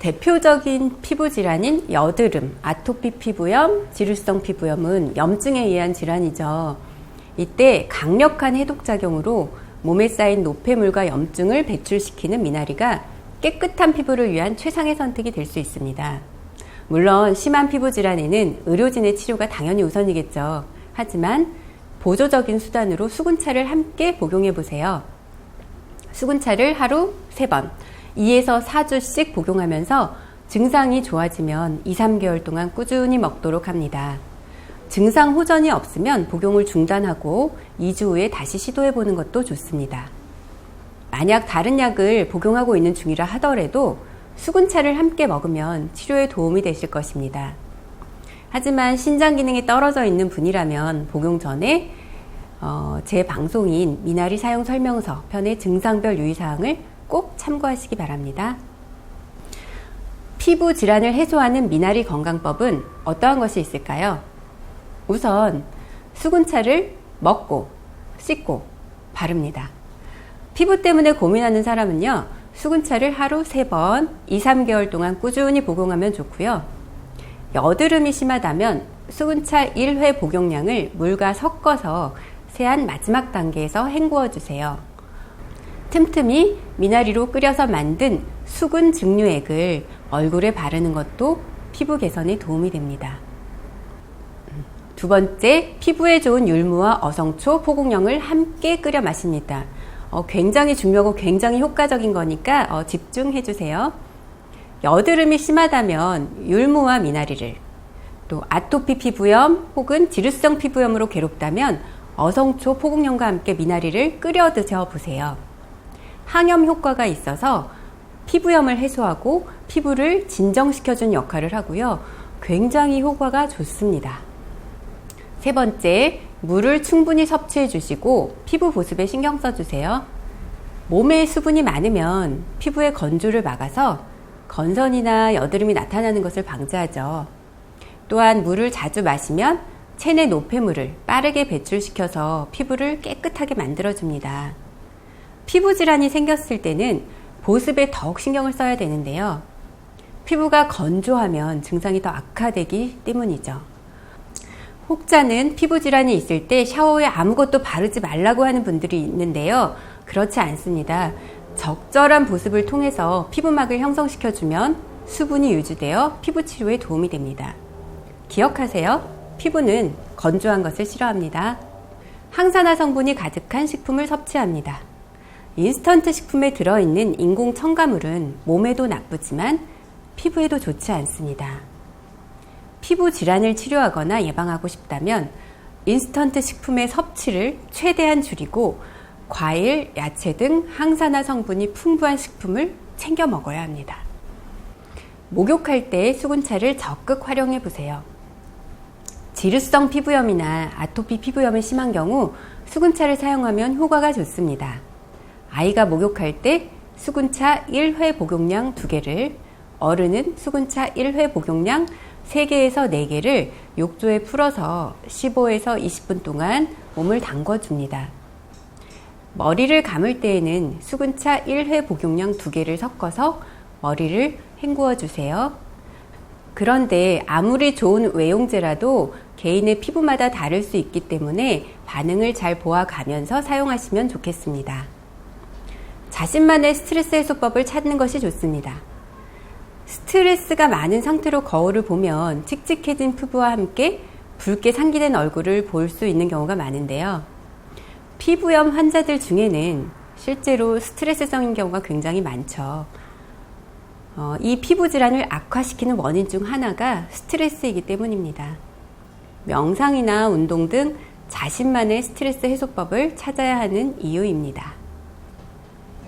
대표적인 피부 질환인 여드름, 아토피 피부염, 지루성 피부염은 염증에 의한 질환이죠. 이때 강력한 해독작용으로 몸에 쌓인 노폐물과 염증을 배출시키는 미나리가 깨끗한 피부를 위한 최상의 선택이 될 수 있습니다. 물론 심한 피부 질환에는 의료진의 치료가 당연히 우선이겠죠. 하지만 보조적인 수단으로 수군차를 함께 복용해 보세요. 수군차를 하루 3번, 2에서 4주씩 복용하면서 증상이 좋아지면 2, 3개월 동안 꾸준히 먹도록 합니다. 증상 호전이 없으면 복용을 중단하고 2주 후에 다시 시도해 보는 것도 좋습니다. 만약 다른 약을 복용하고 있는 중이라 하더라도 수군차를 함께 먹으면 치료에 도움이 되실 것입니다. 하지만 신장 기능이 떨어져 있는 분이라면 복용 전에 제 방송인 미나리 사용 설명서 편의 증상별 유의사항을 꼭 참고하시기 바랍니다. 피부 질환을 해소하는 미나리 건강법은 어떠한 것이 있을까요? 우선 수군차를 먹고 씻고 바릅니다. 피부 때문에 고민하는 사람은요, 수군차를 하루 3번, 2, 3개월 동안 꾸준히 복용하면 좋고요. 여드름이 심하다면 수군차 1회 복용량을 물과 섞어서 세안 마지막 단계에서 헹구어 주세요. 틈틈이 미나리로 끓여서 만든 수군 증류액을 얼굴에 바르는 것도 피부 개선에 도움이 됩니다. 두 번째, 피부에 좋은 율무와 어성초, 포국령을 함께 끓여 마십니다. 굉장히 중요하고 굉장히 효과적인 거니까 집중해 주세요. 여드름이 심하다면 율무와 미나리를, 또 아토피 피부염 혹은 지루성 피부염으로 괴롭다면 어성초, 포국령과 함께 미나리를 끓여 드셔 보세요. 항염 효과가 있어서 피부염을 해소하고 피부를 진정시켜주는 역할을 하고요. 굉장히 효과가 좋습니다. 세 번째, 물을 충분히 섭취해 주시고 피부 보습에 신경 써 주세요. 몸에 수분이 많으면 피부의 건조를 막아서 건선이나 여드름이 나타나는 것을 방지하죠. 또한 물을 자주 마시면 체내 노폐물을 빠르게 배출시켜서 피부를 깨끗하게 만들어줍니다. 피부 질환이 생겼을 때는 보습에 더욱 신경을 써야 되는데요. 피부가 건조하면 증상이 더 악화되기 때문이죠. 혹자는 피부 질환이 있을 때 샤워에 아무것도 바르지 말라고 하는 분들이 있는데요. 그렇지 않습니다. 적절한 보습을 통해서 피부막을 형성시켜주면 수분이 유지되어 피부 치료에 도움이 됩니다. 기억하세요. 피부는 건조한 것을 싫어합니다. 항산화 성분이 가득한 식품을 섭취합니다. 인스턴트 식품에 들어있는 인공 첨가물은 몸에도 나쁘지만 피부에도 좋지 않습니다. 피부 질환을 치료하거나 예방하고 싶다면 인스턴트 식품의 섭취를 최대한 줄이고 과일, 야채 등 항산화 성분이 풍부한 식품을 챙겨 먹어야 합니다. 목욕할 때 수군차를 적극 활용해 보세요. 지루성 피부염이나 아토피 피부염이 심한 경우 수군차를 사용하면 효과가 좋습니다. 아이가 목욕할 때 수군차 1회 복용량 2개를, 어른은 수군차 1회 복용량 3개에서 4개를 욕조에 풀어서 15에서 20분 동안 몸을 담궈줍니다. 머리를 감을 때에는 수군차 1회 복용량 2개를 섞어서 머리를 헹구어 주세요. 그런데 아무리 좋은 외용제라도 개인의 피부마다 다를 수 있기 때문에 반응을 잘 보아가면서 사용하시면 좋겠습니다. 자신만의 스트레스 해소법을 찾는 것이 좋습니다. 스트레스가 많은 상태로 거울을 보면 칙칙해진 피부와 함께 붉게 상기된 얼굴을 볼 수 있는 경우가 많은데요. 피부염 환자들 중에는 실제로 스트레스성인 경우가 굉장히 많죠. 이 피부 질환을 악화시키는 원인 중 하나가 스트레스이기 때문입니다. 명상이나 운동 등 자신만의 스트레스 해소법을 찾아야 하는 이유입니다.